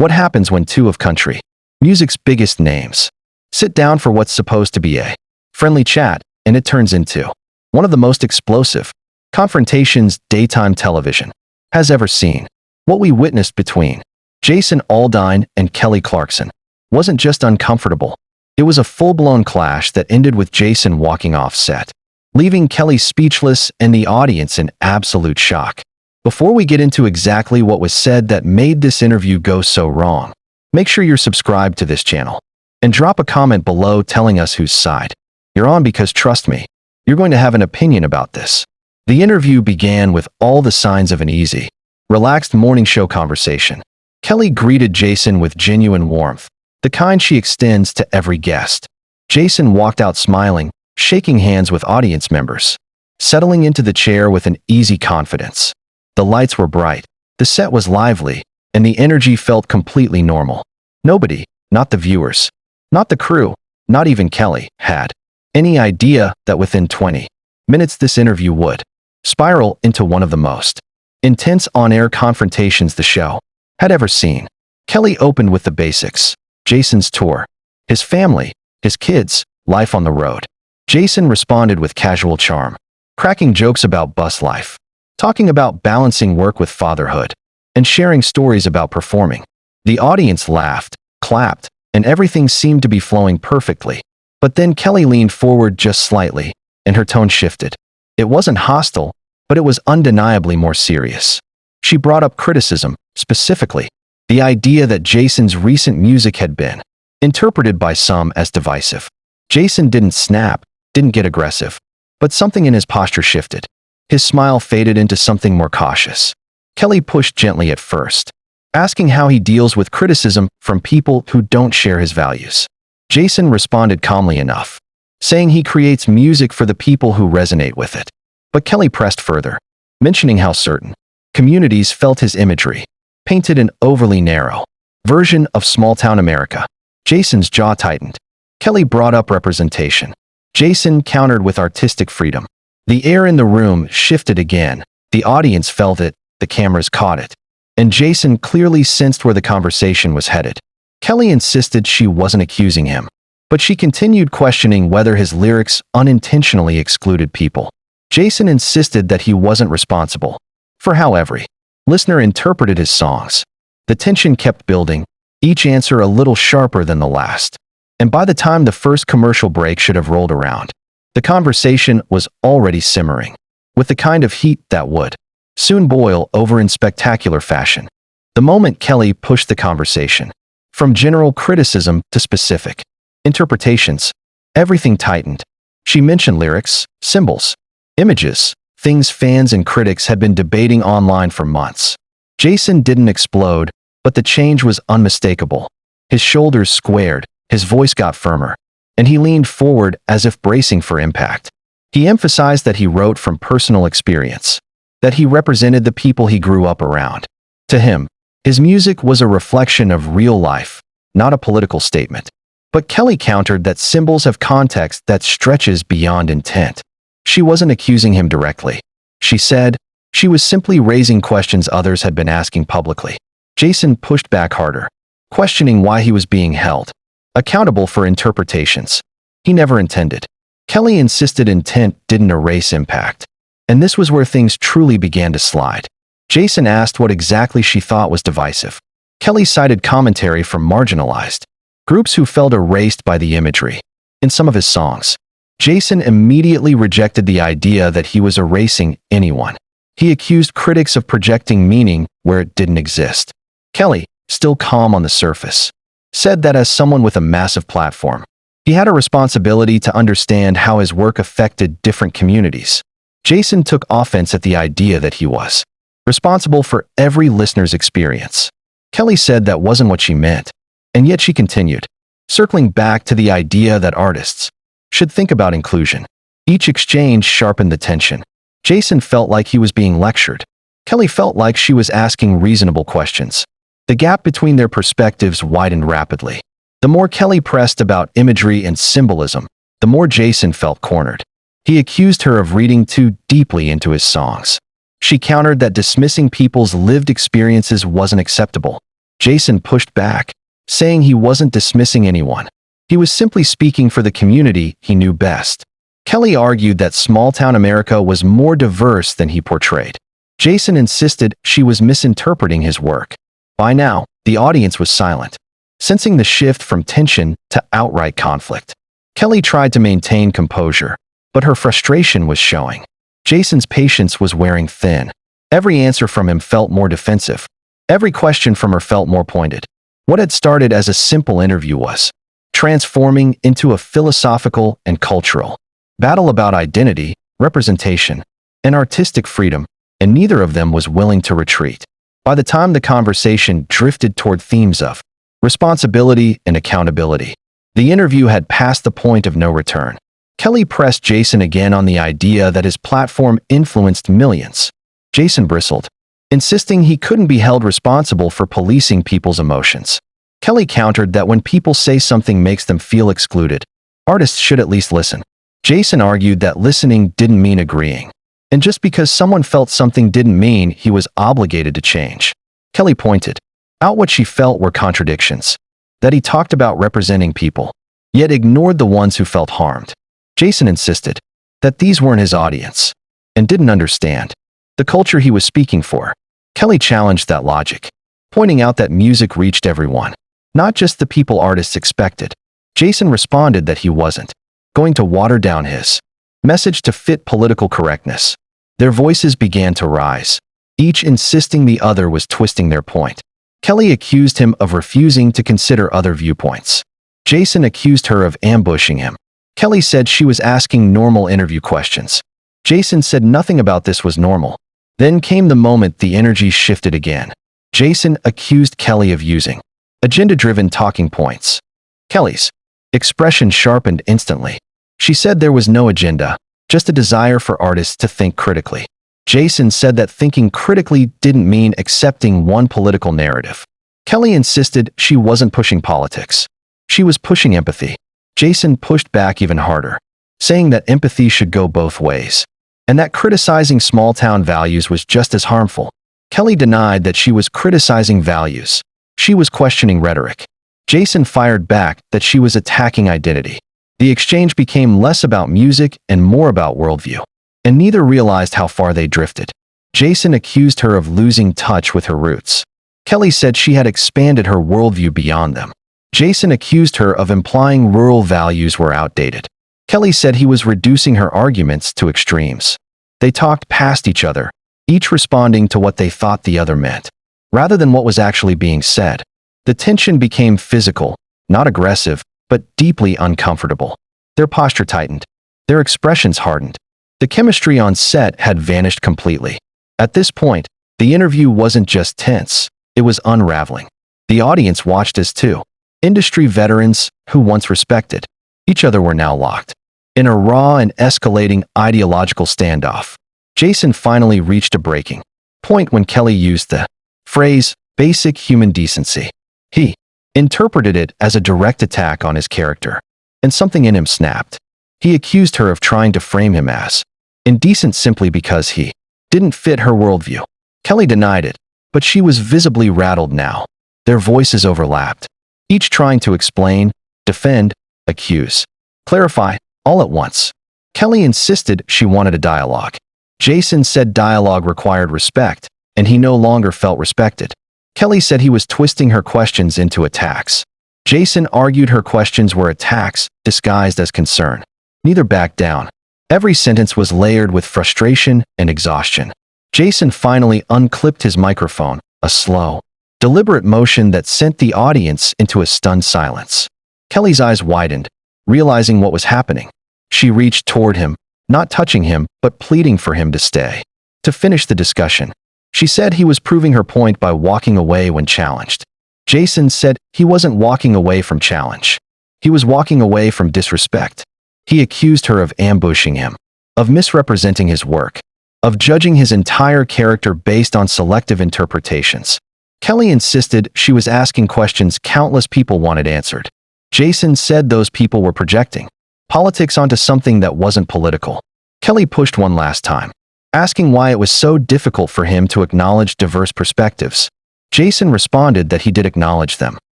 What happens when two of country music's biggest names sit down for what's supposed to be a friendly chat, and it turns into one of the most explosive confrontations daytime television has ever seen? What we witnessed between Jason Aldean and Kelly Clarkson wasn't just uncomfortable. It was a full-blown clash that ended with Jason walking off set, leaving Kelly speechless and the audience in absolute shock. Before we get into exactly what was said that made this interview go so wrong, make sure you're subscribed to this channel and drop a comment below telling us whose side you're on, because trust me, you're going to have an opinion about this. The interview began with all the signs of an easy, relaxed morning show conversation. Kelly greeted Jason with genuine warmth, the kind she extends to every guest. Jason walked out smiling, shaking hands with audience members, settling into the chair with an easy confidence. The lights were bright, the set was lively, and the energy felt completely normal. Nobody, not the viewers, not the crew, not even Kelly, had any idea that within 20 minutes this interview would spiral into one of the most intense on-air confrontations the show had ever seen. Kelly opened with the basics: Jason's tour, his family, his kids, life on the road. Jason responded with casual charm, cracking jokes about bus life, talking about balancing work with fatherhood, and sharing stories about performing. The audience laughed, clapped, and everything seemed to be flowing perfectly. But then Kelly leaned forward just slightly, and her tone shifted. It wasn't hostile, but it was undeniably more serious. She brought up criticism, specifically the idea that Jason's recent music had been interpreted by some as divisive. Jason didn't snap, didn't get aggressive, but something in his posture shifted. His smile faded into something more cautious. Kelly pushed gently at first, asking how he deals with criticism from people who don't share his values. Jason responded calmly enough, saying he creates music for the people who resonate with it. But Kelly pressed further, mentioning how certain communities felt his imagery painted an overly narrow version of small-town America. Jason's jaw tightened. Kelly brought up representation. Jason countered with artistic freedom. The air in the room shifted again. The audience felt it, the cameras caught it, and Jason clearly sensed where the conversation was headed. Kelly insisted she wasn't accusing him, but she continued questioning whether his lyrics unintentionally excluded people. Jason insisted that he wasn't responsible for how every listener interpreted his songs. The tension kept building, each answer a little sharper than the last. And by the time the first commercial break should have rolled around, the conversation was already simmering, with the kind of heat that would soon boil over in spectacular fashion. The moment Kelly pushed the conversation from general criticism to specific interpretations, everything tightened. She mentioned lyrics, symbols, images, things fans and critics had been debating online for months. Jason didn't explode, but the change was unmistakable. His shoulders squared, his voice got firmer, and he leaned forward as if bracing for impact. He emphasized that he wrote from personal experience, that he represented the people he grew up around. To him, his music was a reflection of real life, not a political statement. But Kelly countered that symbols have context that stretches beyond intent. She wasn't accusing him directly. She said she was simply raising questions others had been asking publicly. Jason pushed back harder, questioning why he was being held accountable for interpretations he never intended. Kelly insisted intent didn't erase impact, and this was where things truly began to slide. Jason asked what exactly she thought was divisive. Kelly cited commentary from marginalized groups who felt erased by the imagery in some of his songs. Jason immediately rejected the idea that he was erasing anyone. He accused critics of projecting meaning where it didn't exist. Kelly, still calm on the surface, said that as someone with a massive platform, he had a responsibility to understand how his work affected different communities. Jason took offense at the idea that he was responsible for every listener's experience. Kelly said that wasn't what she meant, and yet she continued, circling back to the idea that artists should think about inclusion. Each exchange sharpened the tension. Jason felt like he was being lectured. Kelly felt like she was asking reasonable questions. The gap between their perspectives widened rapidly. The more Kelly pressed about imagery and symbolism, the more Jason felt cornered. He accused her of reading too deeply into his songs. She countered that dismissing people's lived experiences wasn't acceptable. Jason pushed back, saying he wasn't dismissing anyone. He was simply speaking for the community he knew best. Kelly argued that small-town America was more diverse than he portrayed. Jason insisted she was misinterpreting his work. By now, the audience was silent, sensing the shift from tension to outright conflict. Kelly tried to maintain composure, but her frustration was showing. Jason's patience was wearing thin. Every answer from him felt more defensive. Every question from her felt more pointed. What had started as a simple interview was transforming into a philosophical and cultural battle about identity, representation, and artistic freedom, and neither of them was willing to retreat. By the time the conversation drifted toward themes of responsibility and accountability, the interview had passed the point of no return. Kelly pressed Jason again on the idea that his platform influenced millions. Jason bristled, insisting he couldn't be held responsible for policing people's emotions. Kelly countered that when people say something makes them feel excluded, artists should at least listen. Jason argued that listening didn't mean agreeing, and just because someone felt something didn't mean he was obligated to change. Kelly pointed out what she felt were contradictions, that he talked about representing people, yet ignored the ones who felt harmed. Jason insisted that these weren't his audience, and didn't understand the culture he was speaking for. Kelly challenged that logic, pointing out that music reached everyone, not just the people artists expected. Jason responded that he wasn't going to water down his message to fit political correctness. Their voices began to rise, each insisting the other was twisting their point. Kelly accused him of refusing to consider other viewpoints. Jason accused her of ambushing him. Kelly said she was asking normal interview questions. Jason said nothing about this was normal. Then came the moment the energy shifted again. Jason accused Kelly of using agenda-driven talking points. Kelly's expression sharpened instantly. She said there was no agenda, just a desire for artists to think critically. Jason said that thinking critically didn't mean accepting one political narrative. Kelly insisted she wasn't pushing politics. She was pushing empathy. Jason pushed back even harder, saying that empathy should go both ways, and that criticizing small-town values was just as harmful. Kelly denied that she was criticizing values. She was questioning rhetoric. Jason fired back that she was attacking identity. The exchange became less about music and more about worldview, and neither realized how far they drifted. Jason accused her of losing touch with her roots. Kelly said she had expanded her worldview beyond them. Jason accused her of implying rural values were outdated. Kelly said he was reducing her arguments to extremes. They talked past each other, each responding to what they thought the other meant, rather than what was actually being said. The tension became physical, not aggressive, but deeply uncomfortable. Their posture tightened. Their expressions hardened. The chemistry on set had vanished completely. At this point, the interview wasn't just tense, it was unraveling. The audience watched as two industry veterans who once respected each other were now locked in a raw and escalating ideological standoff. Jason finally reached a breaking point when Kelly used the phrase, basic human decency. He interpreted it as a direct attack on his character, and something in him snapped. He accused her of trying to frame him as indecent simply because he didn't fit her worldview. Kelly denied it, but she was visibly rattled now. Their voices overlapped, each trying to explain, defend, accuse, clarify, all at once. Kelly insisted she wanted a dialogue. Jason said dialogue required respect, and he no longer felt respected. Kelly said he was twisting her questions into attacks. Jason argued her questions were attacks disguised as concern. Neither backed down. Every sentence was layered with frustration and exhaustion. Jason finally unclipped his microphone, a slow, deliberate motion that sent the audience into a stunned silence. Kelly's eyes widened, realizing what was happening. She reached toward him, not touching him, but pleading for him to stay, to finish the discussion. She said he was proving her point by walking away when challenged. Jason said he wasn't walking away from challenge. He was walking away from disrespect. He accused her of ambushing him, of misrepresenting his work, of judging his entire character based on selective interpretations. Kelly insisted she was asking questions countless people wanted answered. Jason said those people were projecting politics onto something that wasn't political. Kelly pushed one last time, asking why it was so difficult for him to acknowledge diverse perspectives. Jason responded that he did acknowledge them.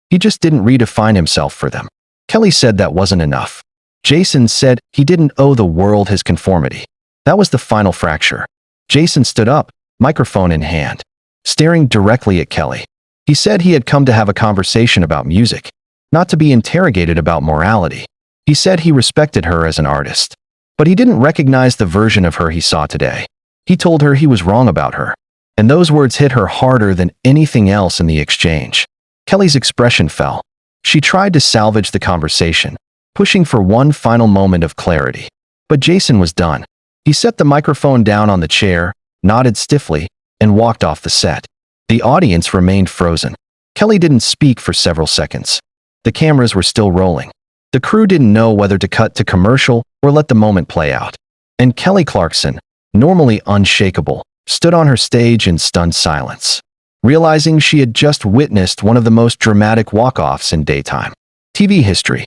He just didn't redefine himself for them. Kelly said that wasn't enough. Jason said he didn't owe the world his conformity. That was the final fracture. Jason stood up, microphone in hand, staring directly at Kelly. He said he had come to have a conversation about music, not to be interrogated about morality. He said he respected her as an artist, but he didn't recognize the version of her he saw today. He told her he was wrong about her, and those words hit her harder than anything else in the exchange. Kelly's expression fell. She tried to salvage the conversation, pushing for one final moment of clarity. But Jason was done. He set the microphone down on the chair, nodded stiffly, and walked off the set. The audience remained frozen. Kelly didn't speak for several seconds. The cameras were still rolling. The crew didn't know whether to cut to commercial or let the moment play out. And Kelly Clarkson, normally unshakable, stood on her stage in stunned silence, realizing she had just witnessed one of the most dramatic walk-offs in daytime TV history.